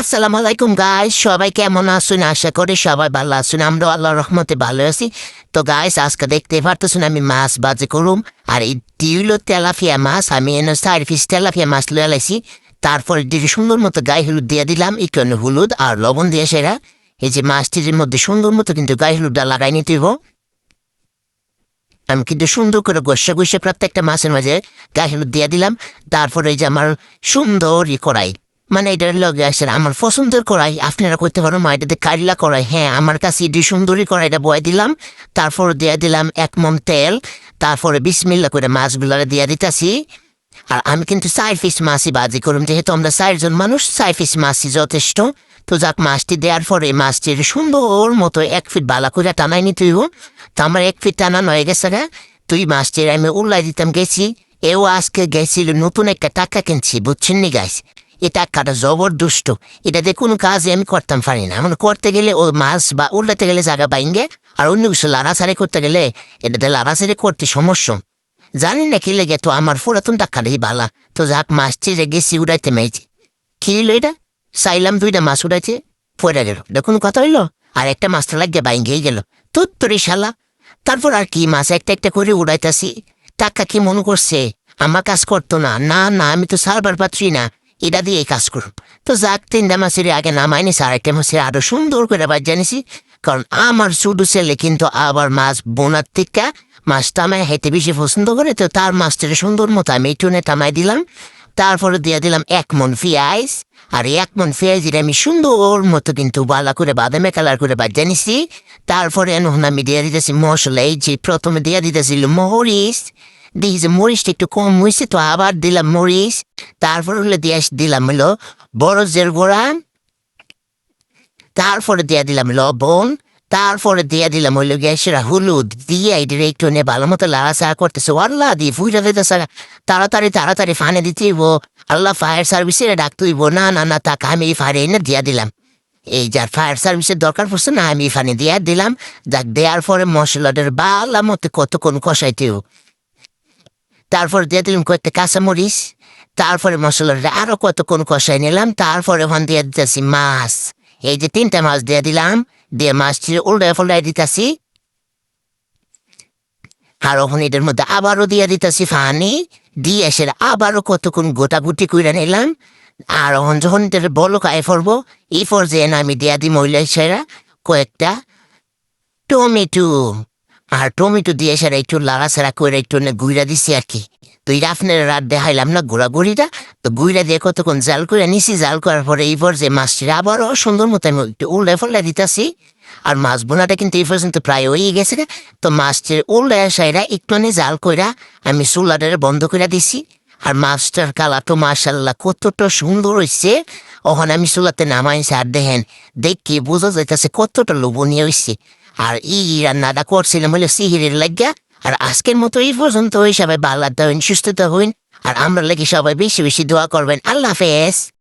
আসসালামু আলাইকুম গাইস, সবাই কেমন আছেন? আশা করি সবাই ভালো আছেন। আমরা আল্লাহর রহমতে ভালো আছি। তো গাইস, আজকে দেখতে পারতেছেন আমি মাছ বাজে করুম। আর এই হলো তেলাপিয়া মাছ। আমি এনে 4 পিস তেলাপিয়া মাছ লয়ে আলাইছি। তারপরে দিয়ে সুন্দর মতো গায়ে হলুদ দিয়ে দিলাম, একটু হলুদ আর লবণ দিয়ে সেরা এই যে মাছটির মধ্যে সুন্দর মতো কিন্তু গায়ে হলুদটা লাগাই নিতে হইব। আমি কিন্তু সুন্দর করে গোসা গোসা প্রত্যেকটা মাছের মাঝে গায়ে হলুদ দিয়ে দিলাম। তারপরে এই যে আমার সুন্দর কড়াই, মানে এটার লগে আসে আমার পছন্দের কড়াই। আপনারা করতে পারো মা এটাতে কারিলা কড়াই। হ্যাঁ, আমার কাছে এটি সুন্দরী কড়াইটা বয়ে দিলাম। তারপর দিয়ে দিলাম 1 মণ তেল। তারপরে বিসমিল্লা করে মাছগুলো দিয়ে দিতেছি। আর আমি কিন্তু 4 পিস মাছই বাজি করুম, যেহেতু আমরা 4 জন মানুষ, 4 পিস মাছই যথেষ্ট। তো যাক, মাছটি দেওয়ার পরে মাছটির সুন্দর মতো 1 ফিট বালা করে টানাই নিতে হইব। তো আমার 1 ফিট টানানো হয়ে গেছে গা। তুই মাছটির আমি উল্লাই দিতাম গেছি। এও আজকে গেছিল নতুন একটা টাকা কিনছি, বুঝছেন নি গাইস? এই টাকাটা জবরদস্ত। এটা দিয়ে কোনো কাজে আমি করতাম পারি না। মানে করতে গেলে ও মাছ বা উল্লাতে গেলে জায়গা বাইঙ্গে, আর অন্য কিছু লাড়াছাড়ি করতে গেলে এটাতে লাড়াছাড়ি করতে সমস্যা। জানি না কি লেগে, তো আমার পুরাতন টাকাটাই বালা। তো যাক, মাছটি যে গেছি উড়াইতে মেয়েছি। কি হইলো এটা? চাইলাম 2টা মাছ উড়াইতে, পড়ে গেল। দেখুন কথা হইলো, আর একটা মাছটা লাগিয়ে বাইঙ্গেই গেল। তোর শালা। তারপর আর কি, মাছ একটা একটা করে উড়াইতাছি। টাকা কি মনে করছে আমার কাজ করতো না? না না, আমি তো সারবার পাচ্ছি না, এটা দিয়ে কাজ করুন। তো যাক, 3টা মাছের আগে নামাই নিছি, আর একটা মাছের আরো সুন্দর করে বাজ জানিছি। কারণ আমার ছোটো ছেলে কিন্তু আবার মাছ বোনার থেকে মাছটা আমায় হেঁটে বেশি পছন্দ করে। তো তার মাছটা সুন্দর মতো আমি টুনে টামাই দিলাম। তারপরে দিয়ে দিলাম 1 মণ পেঁয়াজ। আর 1 মণ পেঁয়াজ আমি সুন্দর মতো কিন্তু বালা করে বাদামে কালার করে বাজ জানিছি। তারপরে এখন আমি দিয়ে দিতেছি মশলা। এই যে প্রথমে দিয়ে দিতেছিল মরিচ। দেখি যে মরিচটা একটু কম হয়েছে, তো আবার দিলাম মরিচ। তারপর দিয়ে দিলাম বড় জের গোড়া। তারপরে দিয়ে দিলাম লবণ। তারপরে দিয়ে দিলাম গ্যাসের হলুদ দিয়ে এটার একটু নিয়ে ভালো মতো লাড়াচাড়া করতেছে। আল্লাহ দিয়ে ফুইটা দিতেছে। তাড়াতাড়ি তাড়াতাড়ি ফানে দিতে হইব। আল্লাহ, ফায়ার সার্ভিসের ডাকতে হইব। না না না, তাকে আমি এই ফায়ার এনে দিয়ে দিলাম। এই যার ফায়ার সার্ভিসের দরকার পড়ছে না, আমি ফানে দিয়ে দিলাম। যাক, দেওয়ার পরে মশলাটার বালা মতো কতক্ষণ কষাইতে হইব। তারপর দিয়ে দিলাম কয়েকটা কাঁচামরিচ। তারপরে মশলাটা আরো কতক্ষণ কষাই নিলাম। তারপরে ওখান দিয়ে দিতেছি মাছ। এই যে 3টা মাছ দিয়ে দিলাম। দিয়ে মাছটি উল্টায় ফল্টায় দিতেছি। আর ওখানে এটার মধ্যে আবারও দিয়ে দিতেছি পানি। দিয়ে সেটা আবারও কতক্ষণ গোটাগুটি করে নিলাম। আর ওখান যখন এটার বলক আয় পড়বো, এই পর্যায়ে আমি দিয়া দিই মহিলা সেরা কয়েকটা টমেটো। আর টমেটো দিয়ে সেরা একটু লাড়াছাড়া করে একটু গুঁড়া দিছি আর কি। তো এটা আপনার রাত দেখাইলাম না গুঁড়িটা। তো গুঁড়া দিয়ে কতক্ষণ জাল করে নিছি। জাল করার পরে এই পর্যায়ে মাছটি আবারও সুন্দর মতো আমি একটু উল্টায় ফল্টায় দিতেছি। আর মাছ বোনাটা কিন্তু এই পর্যন্ত প্রায় হয়ে গেছে। তো মাছটির উল্টায় সাইরা একটু জাল কইরা আমি চুলাটারে বন্ধ করে দিছি। আর মাছটার কালারটা মাশাল্লাহ কতটা সুন্দর হয়েছে। ওখানে আমি চুলাতে নামাইছি, আর দেখি বোঝা যাইতেছে কতটা লোভনীয় হয়েছে। আর এই রান্নাটা করছিলাম হলে সিহিরের লাগিয়া। আর আজকের মতো এই পর্যন্ত সবাই ভালো থাকবেন, সুস্থতা হইন। আর আমরা লেগে সবাই বেশি বেশি দোয়া করবেন। আল্লাহ হাফেজ।